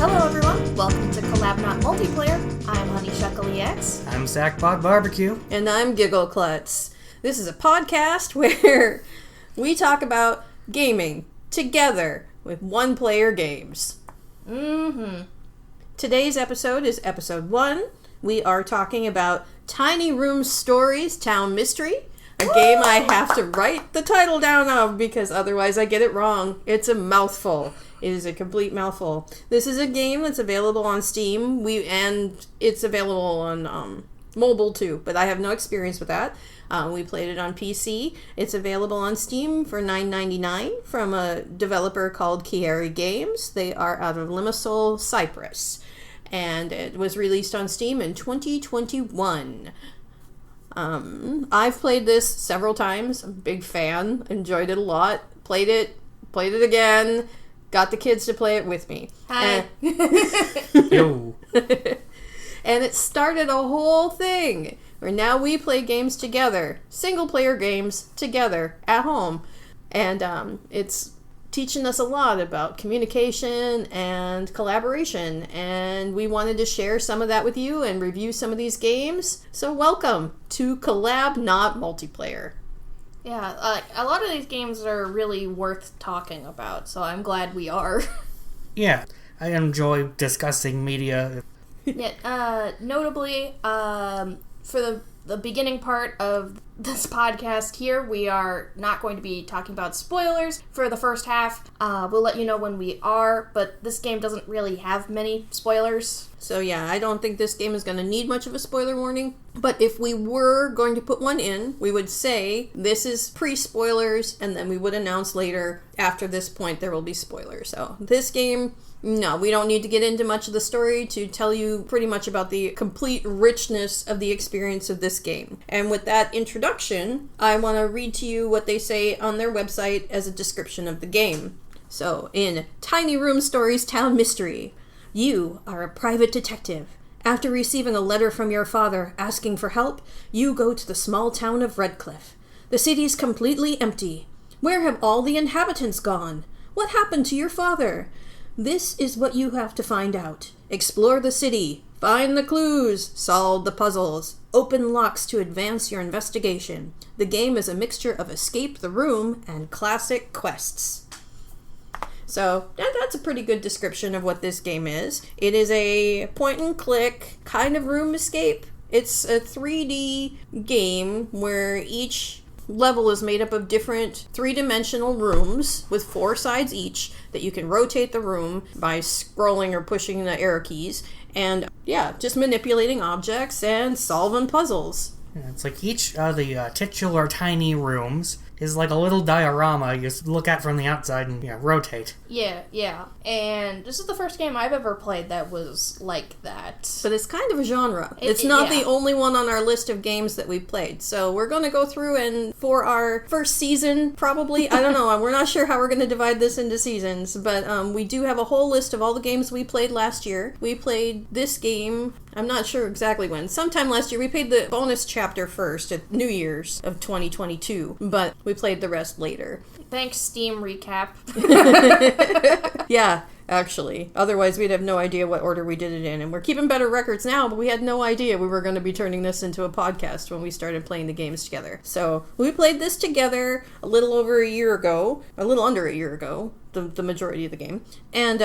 Hello everyone, welcome to Collab Not Multiplayer. I'm Honeyshuckleex. I'm Sackbot Barbecue. And I'm Giggleklutz. This is a podcast where we talk about gaming together with one-player games. Today's episode is episode 1. We are talking about Tiny Room Stories Town Mystery, a game I have to write the title down of because otherwise I get it wrong. It's a mouthful. It is a complete mouthful. This is a game that's available on Steam, and it's available on mobile too, but I have no experience with that. We played it on PC. It's available on Steam for $9.99 from a developer called Chieri Games. They are out of Limassol, Cyprus. And it was released on Steam in 2021. I've played this several times. I'm a big fan. Enjoyed it a lot. Played it again. Got the kids to play it with me. Hi. Yo. And it started a whole thing where now we play games together, single-player games together at home. And it's teaching us a lot about communication and collaboration. And we wanted to share some of that with you and review some of these games. So welcome to Collab Not Multiplayer. Yeah, a lot of these games are really worth talking about, so I'm glad we are. Yeah, I enjoy discussing media. Yeah, notably, for the beginning part of this podcast here, we are not going to be talking about spoilers for the first half. We'll let you know when we are, but this game doesn't really have many spoilers. So yeah, I don't think this game is going to need much of a spoiler warning. But if we were going to put one in, we would say this is pre-spoilers, and then we would announce later, after this point, there will be spoilers. So this game, no, we don't need to get into much of the story to tell you pretty much about the complete richness of the experience of this game. And with that introduction, I want to read to you what they say on their website as a description of the game. So, in Tiny Room Stories Town Mystery, you are a private detective. After receiving a letter from your father asking for help, you go to the small town of Redcliffe. The city's completely empty. Where have all the inhabitants gone? What happened to your father? This is what you have to find out. Explore the city, find the clues, solve the puzzles, open locks to advance your investigation. The game is a mixture of escape the room and classic quests. So that's a pretty good description of what this game is. It is a point-and-click kind of room escape. It's a 3D game where each level is made up of different three-dimensional rooms with 4 sides each that you can rotate the room by scrolling or pushing the arrow keys. And yeah, just manipulating objects and solving puzzles. Yeah, it's like each of the titular tiny rooms is like a little diorama you look at from the outside and rotate. Yeah. And this is the first game I've ever played that was like that. But it's kind of a genre. It's not the only one on our list of games that we've played. So we're going to go through and for our first season, probably, I don't know, we're not sure how we're going to divide this into seasons, but we do have a whole list of all the games we played last year. We played this game, I'm not sure exactly when. Sometime last year, we played the bonus chapter first at New Year's of 2022, but we played the rest later. Thanks, Steam Recap. Yeah, actually. Otherwise, we'd have no idea what order we did it in. And we're keeping better records now, but we had no idea we were going to be turning this into a podcast when we started playing the games together. So, we played this together a little over a year ago, a little under a year ago, the majority of the game. And,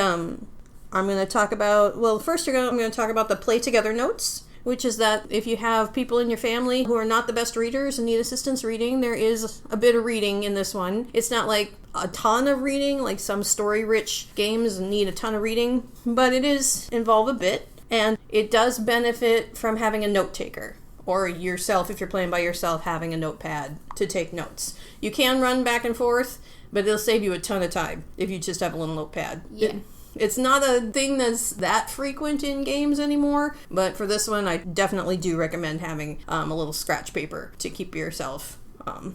I'm going to talk about, well, first I'm going to talk about the play together notes, which is that if you have people in your family who are not the best readers and need assistance reading, there is a bit of reading in this one. It's not like a ton of reading, like some story-rich games need a ton of reading, but it is involve a bit, and it does benefit from having a note taker. Or yourself, if you're playing by yourself, having a notepad to take notes. You can run back and forth, but it'll save you a ton of time if you just have a little notepad. Yeah. It's not a thing that's that frequent in games anymore, but for this one, I definitely do recommend having a little scratch paper to keep yourself.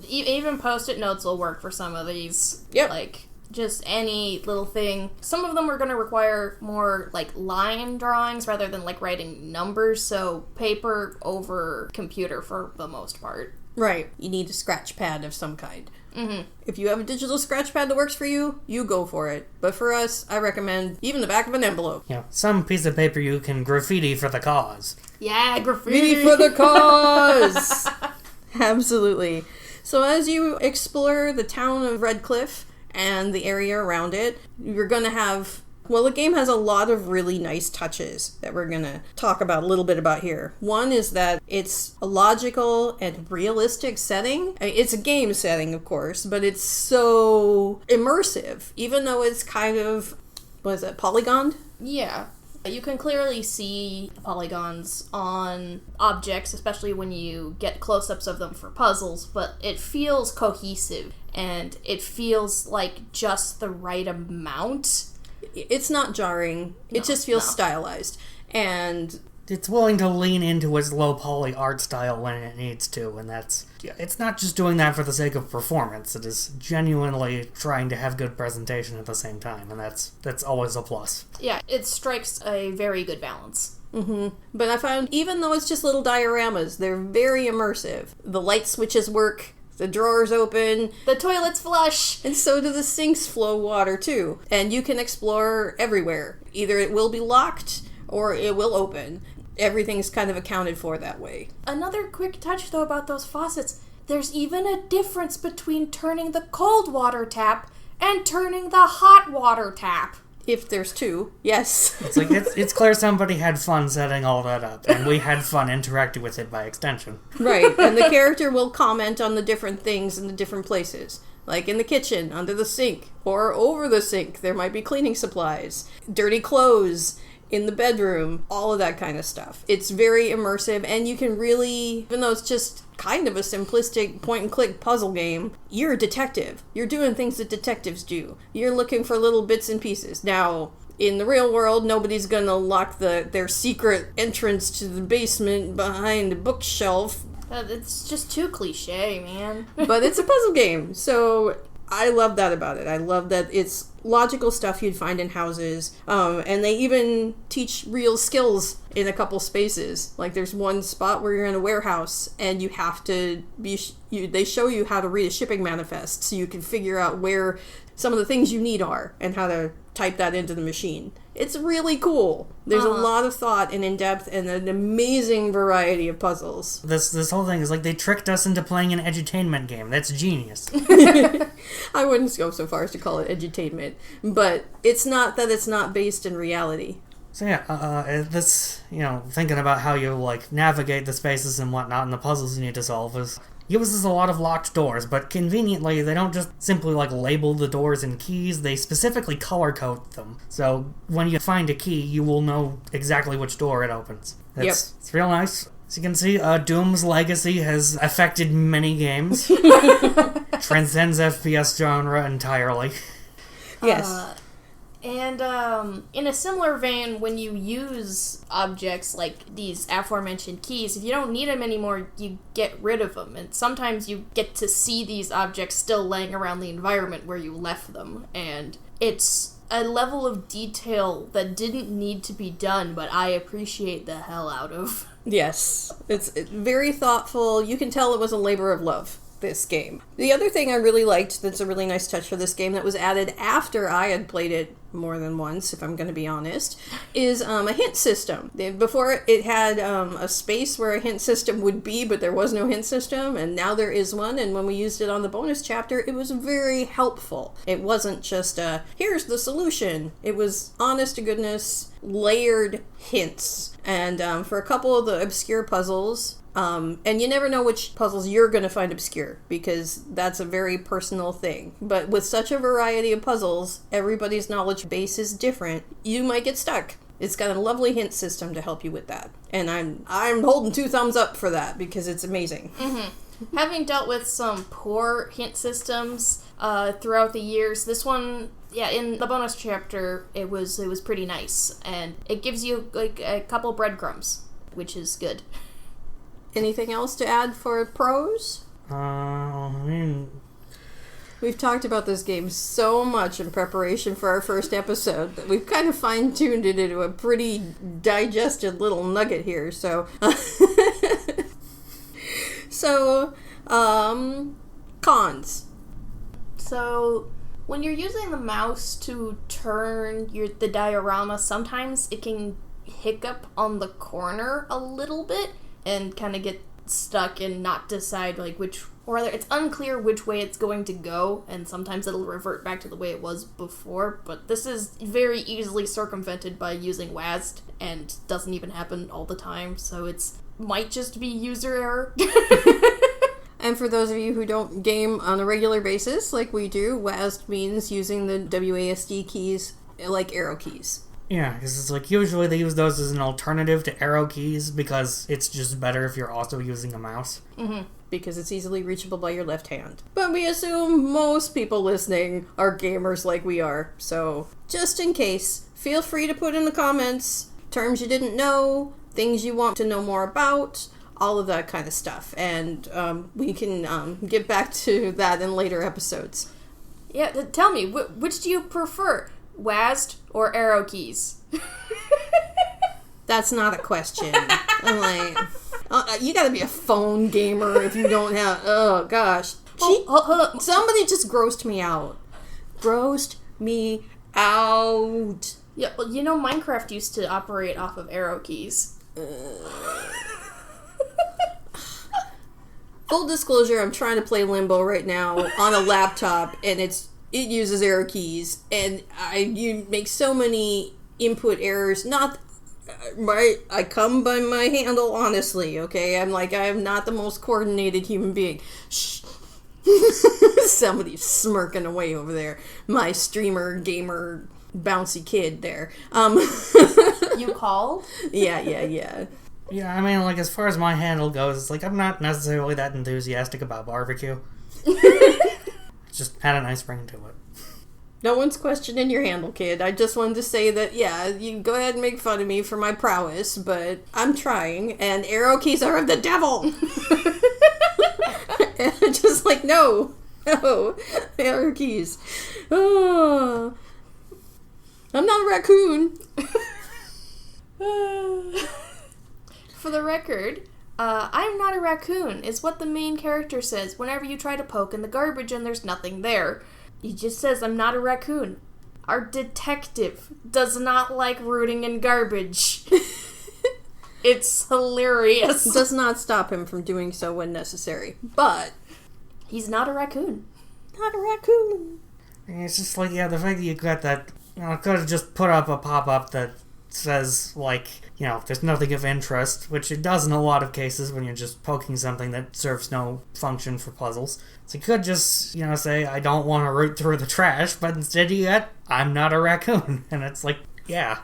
Even Post-it notes will work for some of these. Yep. Like, just any little thing. Some of them are going to require more, like, line drawings rather than, like, writing numbers, so paper over computer for the most part. Right. You need a scratch pad of some kind. Mm-hmm. If you have a digital scratch pad that works for you, you go for it. But for us, I recommend even the back of an envelope. Some piece of paper you can graffiti for the cause. Yeah, graffiti For the cause! Absolutely. So as you explore the town of Redcliffe and the area around it, you're going to have... Well, the game has a lot of really nice touches that we're going to talk about a little bit about here. One is that it's a logical and realistic setting. I mean, it's a game setting, of course, but it's so immersive, even though it's kind of, polygoned? Yeah. You can clearly see polygons on objects, especially when you get close-ups of them for puzzles, but it feels cohesive, and it feels like just the right amount. It's not jarring. It just feels stylized. And it's willing to lean into its low poly art style when it needs to, and it's not just doing that for the sake of performance. It is genuinely trying to have good presentation at the same time, and that's always a plus. Yeah, it strikes a very good balance. Mm-hmm. But I found, even though it's just little dioramas, they're very immersive. The light switches work. The drawers open. The toilets flush. And so do the sinks flow water, too. And you can explore everywhere. Either it will be locked, or it will open. Everything's kind of accounted for that way. Another quick touch, though, about those faucets. There's even a difference between turning the cold water tap and turning the hot water tap. If there's two, yes. It's clear somebody had fun setting all that up, and we had fun interacting with it by extension. Right, and the character will comment on the different things in the different places. Like in the kitchen, under the sink, or over the sink, there might be cleaning supplies. Dirty clothes in the bedroom, all of that kind of stuff. It's very immersive, and you can really, even though it's just kind of a simplistic point-and-click puzzle game, you're a detective. You're doing things that detectives do. You're looking for little bits and pieces. Now, in the real world, nobody's gonna lock their secret entrance to the basement behind a bookshelf. It's just too cliche, man. But it's a puzzle game, so I love that about it. I love that it's logical stuff you'd find in houses, and they even teach real skills in a couple spaces. Like there's one spot where you're in a warehouse and you have to they show you how to read a shipping manifest so you can figure out where some of the things you need are and how to type that into the machine. It's really cool. There's a lot of thought and in-depth and an amazing variety of puzzles. This whole thing is like they tricked us into playing an edutainment game. That's genius. I wouldn't go so far as to call it edutainment, but it's not that it's not based in reality. So thinking about how you navigate the spaces and whatnot and the puzzles you need to solve uses a lot of locked doors, but conveniently they don't just simply label the doors in keys, they specifically color code them. So when you find a key, you will know exactly which door it opens. It's real nice. As you can see, Doom's legacy has affected many games. Transcends FPS genre entirely. Yes. And in a similar vein, when you use objects like these aforementioned keys, if you don't need them anymore, you get rid of them. And sometimes you get to see these objects still laying around the environment where you left them. And it's a level of detail that didn't need to be done, but I appreciate the hell out of. Yes. It's very thoughtful. You can tell it was a labor of love, this game. The other thing I really liked that's a really nice touch for this game that was added after I had played it more than once, if I'm going to be honest, is a hint system. Before it had a space where a hint system would be, but there was no hint system, and now there is one, and when we used it on the bonus chapter, it was very helpful. It wasn't just here's the solution. It was honest to goodness, layered hints. And for a couple of the obscure puzzles, and you never know which puzzles you're going to find obscure, because that's a very personal thing. But with such a variety of puzzles, everybody's knowledge base is different. You might get stuck. It's got a lovely hint system to help you with that. And I'm holding 2 thumbs up for that, because it's amazing. Mm-hmm. Having dealt with some poor hint systems throughout the years, this one, in the bonus chapter, it was pretty nice. And it gives you a couple breadcrumbs, which is good. Anything else to add for pros? We've talked about this game so much in preparation for our first episode that we've kind of fine-tuned it into a pretty digested little nugget here, so... So, Cons. So, when you're using the mouse to turn the diorama, sometimes it can hiccup on the corner a little bit and kind of get stuck and not decide which, or rather it's unclear which way it's going to go, and sometimes it'll revert back to the way it was before, but this is very easily circumvented by using WASD and doesn't even happen all the time, so it's might just be user error. And for those of you who don't game on a regular basis like we do, WASD means using the WASD keys like arrow keys. Yeah, because it's usually they use those as an alternative to arrow keys because it's just better if you're also using a mouse. Mm-hmm. Because it's easily reachable by your left hand. But we assume most people listening are gamers like we are. So, just in case, feel free to put in the comments terms you didn't know, things you want to know more about, all of that kind of stuff. And we can get back to that in later episodes. Yeah, tell me, which do you prefer? WASD or arrow keys? That's not a question. I'm like, you gotta be a phone gamer if you don't have. Oh gosh. Somebody just grossed me out. Grossed me out. Yeah, well, Minecraft used to operate off of arrow keys. Full disclosure, I'm trying to play Limbo right now on a laptop, and it uses arrow keys, and you make so many input errors. Not right. I come by my handle honestly. Okay, I am not the most coordinated human being. Shh. Somebody's smirking away over there. My streamer gamer bouncy kid there. You called? Yeah. Yeah, I mean, as far as my handle goes, it's I'm not necessarily that enthusiastic about barbecue. Just had a nice ring to it. No one's questioning your handle, kid. I just wanted to say that, yeah, you can go ahead and make fun of me for my prowess, but I'm trying, and arrow keys are of the devil! And I'm just no, arrow keys. Oh, I'm not a raccoon. For the record, I'm not a raccoon, is what the main character says whenever you try to poke in the garbage and there's nothing there. He just says, I'm not a raccoon. Our detective does not like rooting in garbage. It's hilarious. Does not stop him from doing so when necessary, but he's not a raccoon. Not a raccoon. It's just the fact that you got that, I could have just put up a pop-up that says, there's nothing of interest, which it does in a lot of cases when you're just poking something that serves no function for puzzles. So you could just, say, I don't want to root through the trash, but instead you get, I'm not a raccoon. And it's yeah.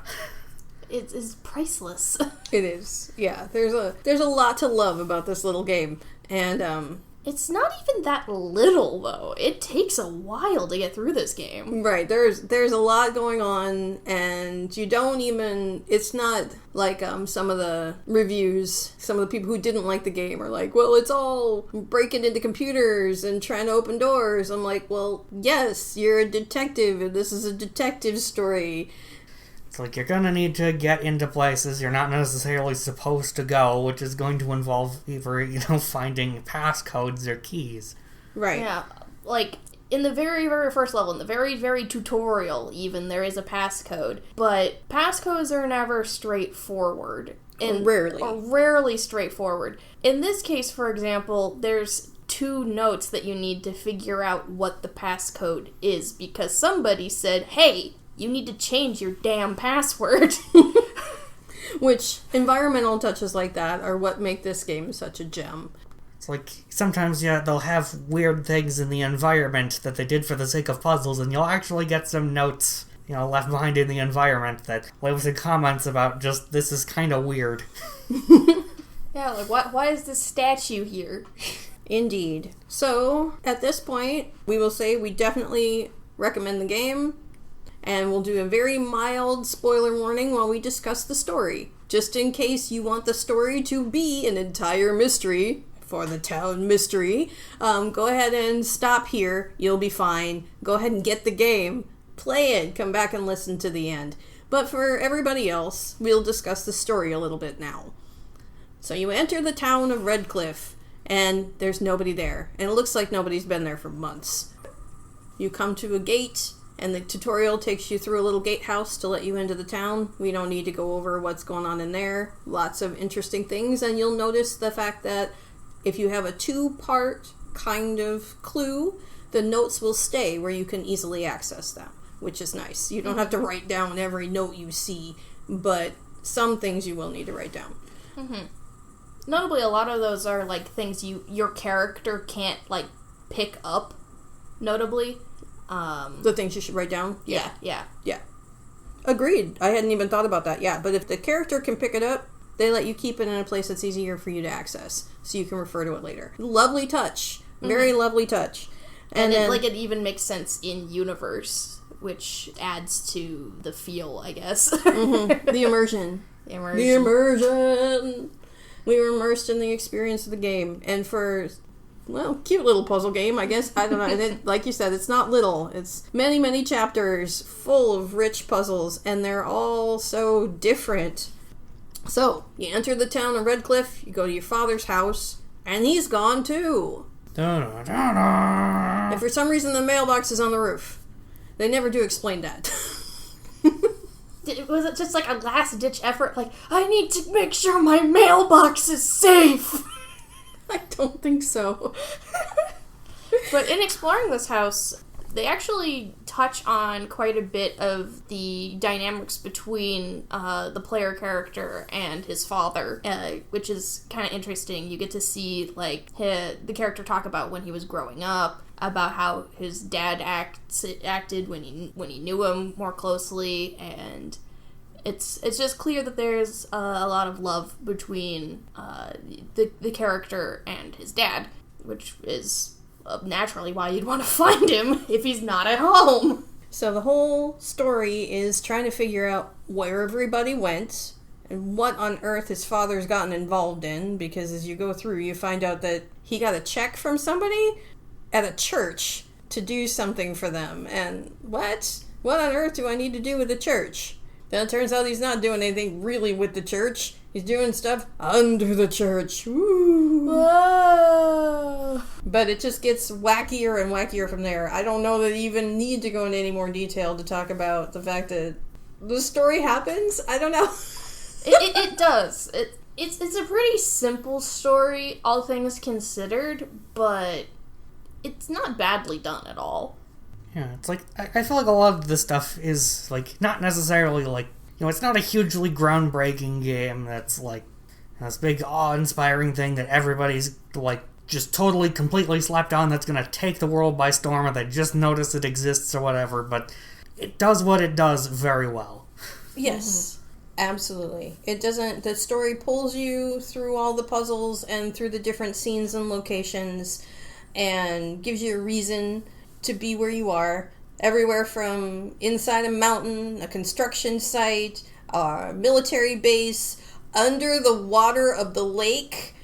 It is priceless. It is. Yeah, there's a lot to love about this little game. And, it's not even that little, though. It takes a while to get through this game. Right, there's a lot going on, and you don't even... It's not like some of the reviews, some of the people who didn't like the game are well, it's all breaking into computers and trying to open doors. I'm well, yes, you're a detective, and this is a detective story. It's you're gonna need to get into places you're not necessarily supposed to go, which is going to involve either, finding passcodes or keys. Right. Yeah, in the very, very first level, in the very, very tutorial even, there is a passcode. But passcodes are never straightforward. Rarely straightforward. In this case, for example, there's 2 notes that you need to figure out what the passcode is, because somebody said, hey, you need to change your damn password. Which, environmental touches like that are what make this game such a gem. It's sometimes, they'll have weird things in the environment that they did for the sake of puzzles, and you'll actually get some notes, left behind in the environment that leaves in comments about just, this is kind of weird. Yeah, why is this statue here? Indeed. So, at this point, we will say we definitely recommend the game. And we'll do a very mild spoiler warning while we discuss the story. Just in case you want the story to be an entire mystery, for the town mystery, go ahead and stop here. You'll be fine. Go ahead and get the game. Play it. Come back and listen to the end. But for everybody else, we'll discuss the story a little bit now. So you enter the town of Redcliffe, and there's nobody there. And it looks like nobody's been there for months. You come to a gate, and the tutorial takes you through a little gatehouse to let you into the town. We don't need to go over what's going on in there. Lots of interesting things, and you'll notice the fact that if you have a 2-part kind of clue, the notes will stay where you can easily access them, which is nice. You don't have to write down every note you see, but some things you will need to write down. Mm-hmm. Notably, a lot of those are, like, things your character can't, like, pick up, notably. The things you should write down? Yeah. Agreed. I hadn't even thought about that, but if the character can pick it up, they let you keep it in a place that's easier for you to access, so you can refer to it later. Lovely touch. Very lovely touch. And then, it even makes sense in universe, which adds to the feel, I guess. The immersion. The immersion. We were immersed in the experience of the game. And for, cute little puzzle game, I guess. I don't know. And it, like you said, it's not little. It's many, many chapters full of rich puzzles. And they're all so different. So, you enter the town of Redcliffe. You go to your father's house. And he's gone, too. And for some reason, the mailbox is on the roof. They never do explain that. Was it just like a last-ditch effort? Like, I need to make sure my mailbox is safe. I don't think so. But in exploring this house, they actually touch on quite a bit of the dynamics between the player character and his father, which is kind of interesting. You get to see, like, the character talk about when he was growing up, about how his dad acted when he knew him more closely, and it's just clear that there's a lot of love between the character and his dad, which is naturally why you'd want to find him if he's not at home. So the whole story is trying to figure out where everybody went and what on earth his father's gotten involved in, because as you go through, you find out that he got a check from somebody at a church to do something for them. And what? What on earth do I need to do with the church? Then it turns out he's not doing anything really with the church. He's doing stuff under the church. Woo. Whoa. But it just gets wackier and wackier from there. I don't know that you even need to go into any more detail to talk about the fact that the story happens. I don't know. It does. It's a pretty simple story, all things considered, but it's not badly done at all. Yeah, it's like, I feel like a lot of this stuff is, like, not necessarily, like, it's not a hugely groundbreaking game that's, like, this big awe-inspiring thing that everybody's, like, just totally, completely slapped on that's gonna take the world by storm, or they just notice it exists or whatever, but it does what it does very well. Yes. Absolutely. The story pulls you through all the puzzles and through the different scenes and locations and gives you a reason to be where you are. Everywhere from inside a mountain, a construction site, a military base, under the water of the lake,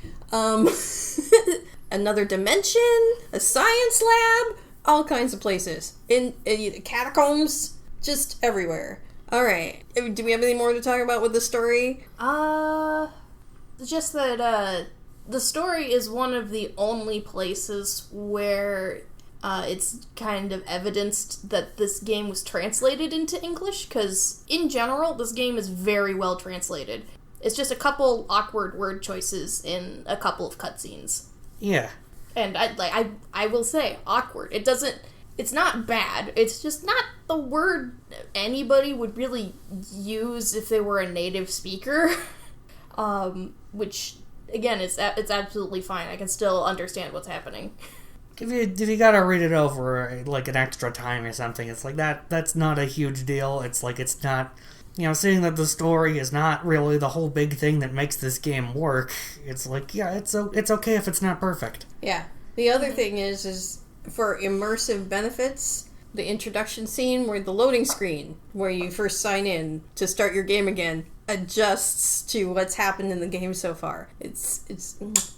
another dimension, a science lab, all kinds of places. In catacombs, just everywhere. Alright, do we have any more to talk about with the story? Just that, the story is one of the only places where it's kind of evidenced that this game was translated into English, because in general, this game is very well translated. It's just a couple awkward word choices in a couple of cutscenes. Yeah. And I will say, awkward. It's not bad. It's just not the word anybody would really use if they were a native speaker. Which, again, it's absolutely fine. I can still understand what's happening. If you gotta read it over, like, an extra time or something, it's like that's not a huge deal. It's like, it's not, seeing that the story is not really the whole big thing that makes this game work, it's like, yeah, it's okay if it's not perfect. Yeah. The other thing is for immersive benefits, the introduction scene where the loading screen, where you first sign in to start your game again, adjusts to what's happened in the game so far. It's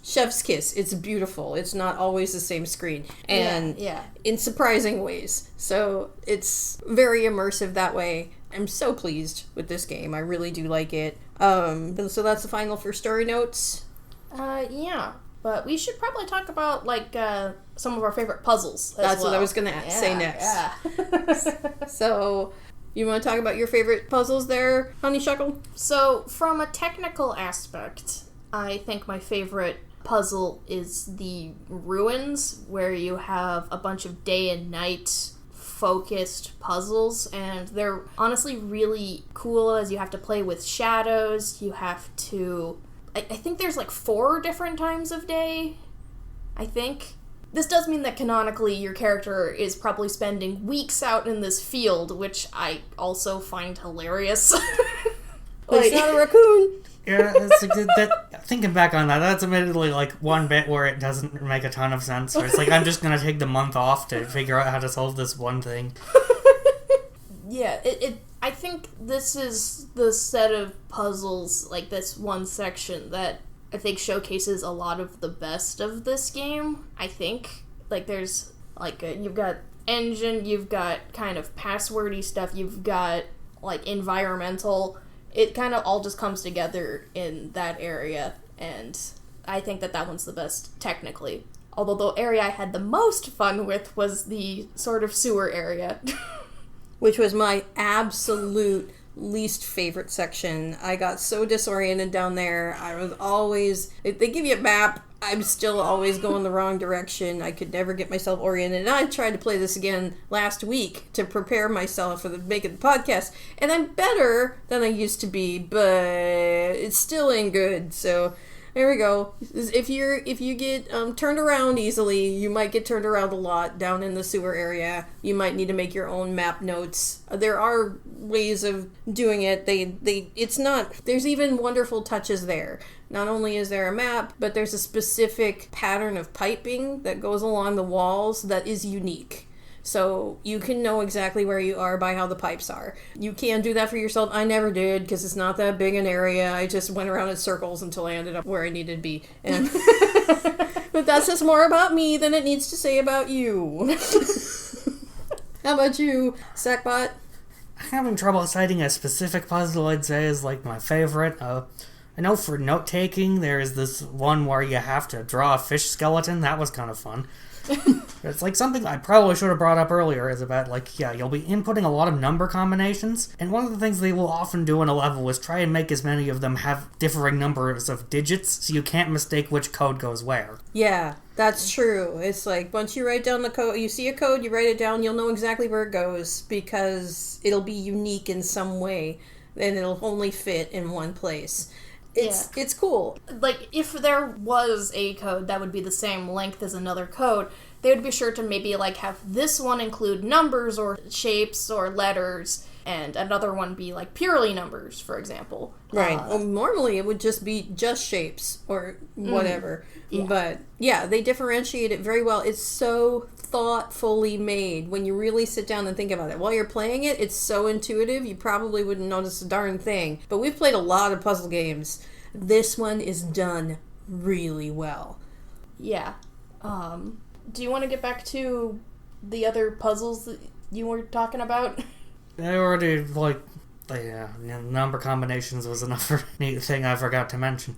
chef's kiss. It's beautiful. It's not always the same screen. And in surprising ways. So it's very immersive that way. I'm so pleased with this game. I really do like it. So that's the final for story notes. Yeah. But we should probably talk about, like, some of our favorite puzzles as That's well. what I was going to say next. Yeah. So, you want to talk about your favorite puzzles there, Honeyshuckle? So, from a technical aspect, I think my favorite puzzle is the ruins, where you have a bunch of day and night focused puzzles, and they're honestly really cool as you have to play with shadows. You have to... I think there's like 4 different times of day, I think. This does mean that canonically your character is probably spending weeks out in this field, which I also find hilarious. It's not a raccoon! Yeah, thinking back on that, that's admittedly like one bit where it doesn't make a ton of sense. Where it's like, I'm just gonna take the month off to figure out how to solve this one thing. Yeah, I think this is the set of puzzles, like this one section, that I think showcases a lot of the best of this game, I think. Like, there's, like, you've got engine, you've got kind of passwordy stuff, you've got, like, environmental. It kind of all just comes together in that area, and I think that one's the best, technically. Although the area I had the most fun with was the sort of sewer area. Which was my absolute least favorite section. I got so disoriented down there. I was always... If they give you a map, I'm still always going the wrong direction. I could never get myself oriented. And I tried to play this again last week to prepare myself for the making the podcast. And I'm better than I used to be, but it still ain't good. So... there we go. If you get turned around easily, you might get turned around a lot down in the sewer area. You might need to make your own map notes. There are ways of doing it. It's not. There's even wonderful touches there. Not only is there a map, but there's a specific pattern of piping that goes along the walls that is unique. So you can know exactly where you are by how the pipes are. You can do that for yourself. I never did because it's not that big an area. I just went around in circles until I ended up where I needed to be. And but that says more about me than it needs to say about you. How about you, Sackbot? Having trouble citing a specific puzzle I'd say is like my favorite. I know for note-taking there is this one where you have to draw a fish skeleton. That was kind of fun. It's like something I probably should have brought up earlier is about, like, yeah, you'll be inputting a lot of number combinations, and one of the things they will often do in a level is try and make as many of them have differing numbers of digits, so you can't mistake which code goes where. Yeah, that's true. It's like, once you write down the code, you see a code, you write it down, you'll know exactly where it goes, because it'll be unique in some way, and it'll only fit in one place. It's cool. Like, if there was a code that would be the same length as another code, they would be sure to maybe, like, have this one include numbers or shapes or letters, and another one be, like, purely numbers, for example. Right. Well, normally it would just be just shapes or whatever. Yeah. But, yeah, they differentiate it very well. It's so thoughtfully made when you really sit down and think about it. While you're playing it, it's so intuitive, you probably wouldn't notice a darn thing. But we've played a lot of puzzle games. This one is done really well. Yeah. Do you want to get back to the other puzzles that you were talking about? I already, like, number combinations was another neat thing I forgot to mention.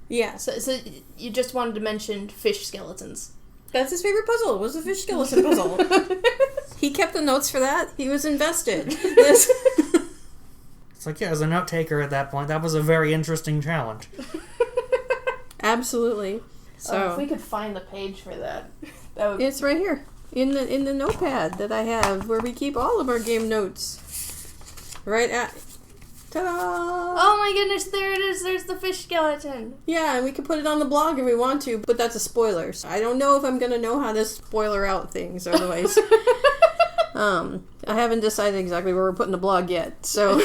Yeah. So you just wanted to mention fish skeletons. That's his favorite puzzle, was the fish skeleton puzzle. He kept the notes for that. He was invested. It's like, yeah, as a note taker at that point, that was a very interesting challenge. Absolutely. So if we could find the page for that would... It's right here in the notepad that I have where we keep all of our game notes. Right at... Ta-da! Oh my goodness, there it is. There's the fish skeleton. Yeah, and we could put it on the blog if we want to, but that's a spoiler. So I don't know if I'm going to know how to spoiler out things otherwise. I haven't decided exactly where we're putting the blog yet, so...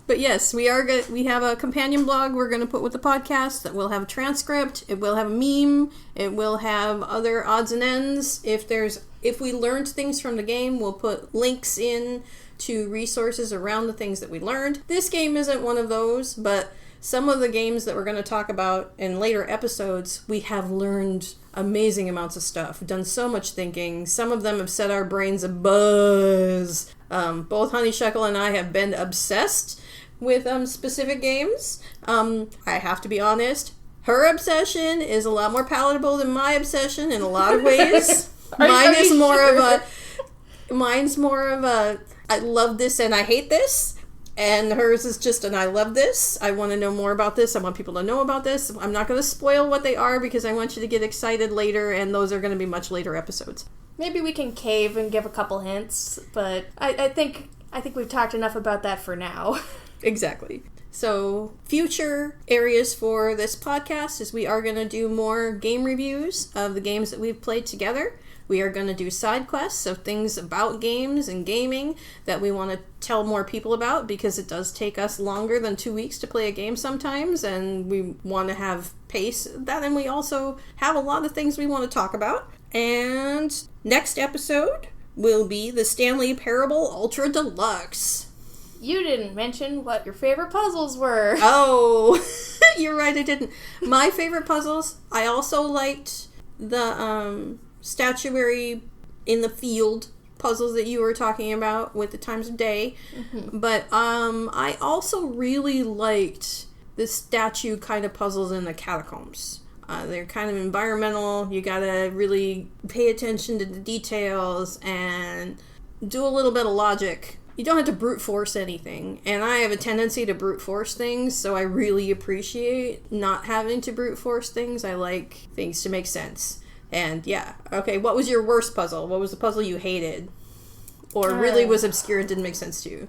But yes, we have a companion blog we're going to put with the podcast that will have a transcript, it will have a meme, it will have other odds and ends. If we learned things from the game, we'll put links in to resources around the things that we learned. This game isn't one of those, but some of the games that we're going to talk about in later episodes, we have learned amazing amounts of stuff, done so much thinking. Some of them have set our brains abuzz. Both Honeyshuckle and I have been obsessed with specific games. I have to be honest, Her obsession is a lot more palatable than my obsession in a lot of ways. Mine's more of a I love this and I hate this. And hers is just an I love this. I want to know more about this. I want people to know about this. I'm not going to spoil what they are because I want you to get excited later, and those are going to be much later episodes. Maybe we can cave and give a couple hints, but I think we've talked enough about that for now. Exactly. So, future areas for this podcast is we are going to do more game reviews of the games that we've played together. We are going to do side quests of things about games and gaming that we want to tell more people about because it does take us longer than 2 weeks to play a game sometimes, and we want to have pace that, and we also have a lot of things we want to talk about. And next episode will be the Stanley Parable Ultra Deluxe. You didn't mention what your favorite puzzles were. Oh, you're right, I didn't. My favorite puzzles, I also liked the statuary in the field puzzles that you were talking about with the times of day. Mm-hmm. But I also really liked the statue kind of puzzles in the catacombs. They're kind of environmental. You gotta really pay attention to the details and do a little bit of logic. You don't have to brute force anything. And I have a tendency to brute force things, so I really appreciate not having to brute force things. I like things to make sense. And yeah, okay, what was your worst puzzle? What was the puzzle you hated? Or really was obscure and didn't make sense to you?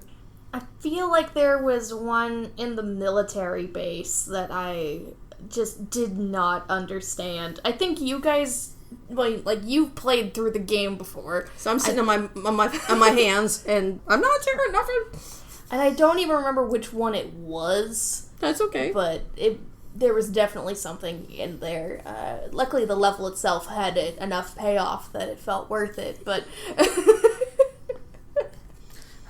I feel like there was one in the military base that I just did not understand. I think you guys, like you played through the game before. So I'm sitting on my hands and I'm not hearing nothing. And I don't even remember which one it was. That's okay. But there was definitely something in there. Luckily, the level itself had enough payoff that it felt worth it, but...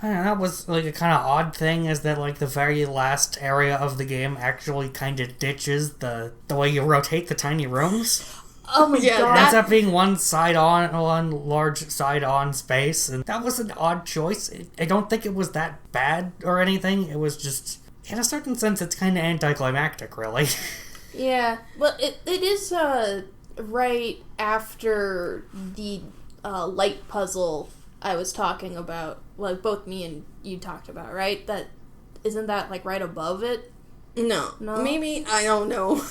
That was, like, a kind of odd thing, is that, like, the very last area of the game actually kind of ditches the way you rotate the tiny rooms. Oh my god. It ends up being one large side-on space, and that was an odd choice. I don't think it was that bad or anything. It was just... In a certain sense, it's kind of anticlimactic, really. Yeah. Well, it is right after the light puzzle I was talking about. Well, both me and you talked about, right? Isn't that, like, right above it? No. Maybe, I don't know.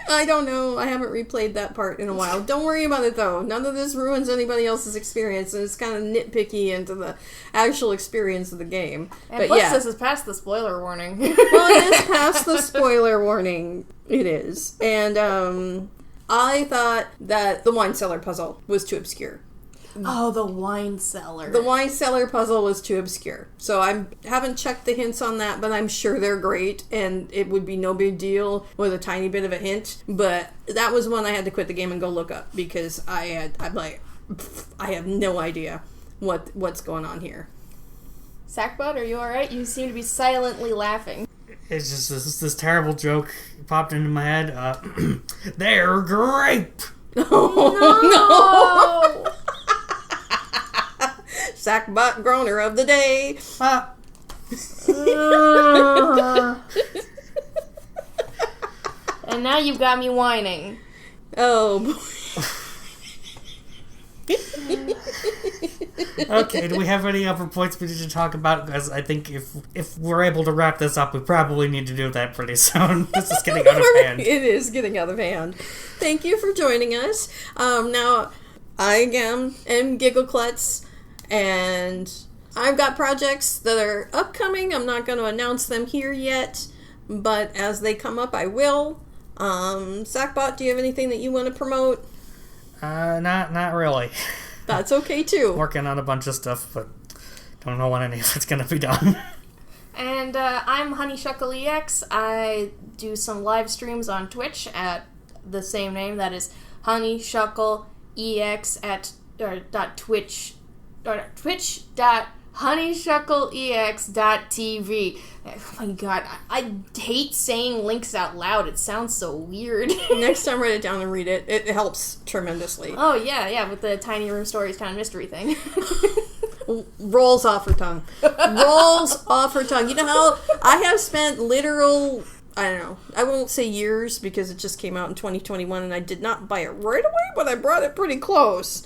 I don't know. I haven't replayed that part in a while. Don't worry about it, though. None of this ruins anybody else's experience, and it's kind of nitpicky into the actual experience of the game. And but plus, yeah. this is past the spoiler warning. Well, it is past the spoiler warning. It is. And I thought that the wine cellar puzzle was too obscure. Oh, the wine cellar. The wine cellar puzzle was too obscure. So I haven't checked the hints on that, but I'm sure they're great, and it would be no big deal with a tiny bit of a hint. But that was one I had to quit the game and go look up, because I have no idea what's going on here. Sackbot, are you alright? You seem to be silently laughing. It's just this terrible joke popped into my head. They're grape! Oh, no! Sackbot groaner of the day. And now you've got me whining. Oh, boy. Okay, do we have any other points we need to talk about? Because I think if we're able to wrap this up, we probably need to do that pretty soon. This is getting out of hand. It is getting out of hand. Thank you for joining us. Now, I am Giggleklutz, and I've got projects that are upcoming. I'm not going to announce them here yet, but as they come up, I will. Sackbot, do you have anything that you want to promote? Not really. That's okay, too. Working on a bunch of stuff, but don't know when any of it's going to be done. And I'm Honeyshuckleex. I do some live streams on Twitch at the same name. That is Honeyshuckleex at twitch.honeyshuckleex.tv. Oh my god, I hate saying links out loud. It sounds so weird. Next time, write it down and read it. It helps tremendously. Oh, yeah, with the Tiny Room Stories kind of mystery thing. Rolls off her tongue. Rolls off her tongue. You know how I have spent literal I don't know. I won't say years because it just came out in 2021 and I did not buy it right away, but I brought it pretty close.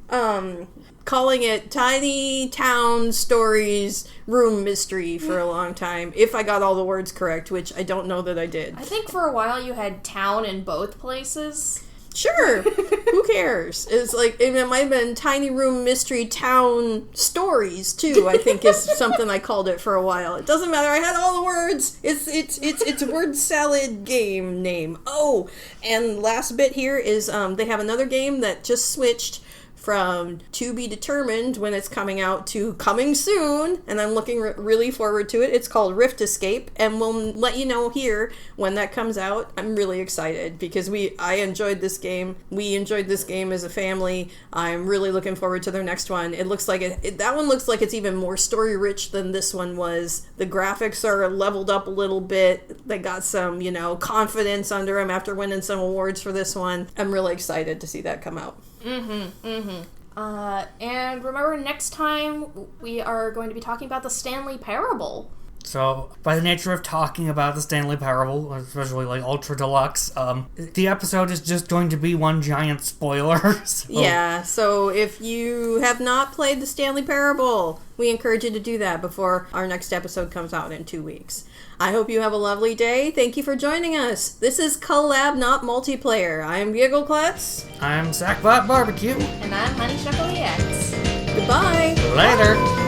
Calling it Tiny Town Stories Room Mystery for a long time, if I got all the words correct, which I don't know that I did. I think for a while you had town in both places. Sure. Who cares? It's like, it might have been Tiny Room Mystery Town Stories, too, I think is something I called it for a while. It doesn't matter. I had all the words. It's a word salad game name. Oh, and last bit here is they have another game that just switched from to be determined when it's coming out to coming soon, and I'm looking really forward to it. It's called Rift Escape, and we'll let you know here when that comes out. I'm really excited because I enjoyed this game. We enjoyed this game as a family. I'm really looking forward to their next one. It looks like that one looks like it's even more story rich than this one was. The graphics are leveled up a little bit. They got some, confidence under them after winning some awards for this one. I'm really excited to see that come out. And remember, next time we are going to be talking about the Stanley Parable. So, by the nature of talking about the Stanley Parable, especially like Ultra Deluxe, the episode is just going to be one giant spoiler. Yeah, so if you have not played the Stanley Parable, we encourage you to do that before our next episode comes out in 2 weeks. I hope you have a lovely day. Thank you for joining us. This is Collab Not Multiplayer. I am Giggleklutz. I'm Sackbot Barbecue. And I'm Honeyshuckleex. Goodbye. Later.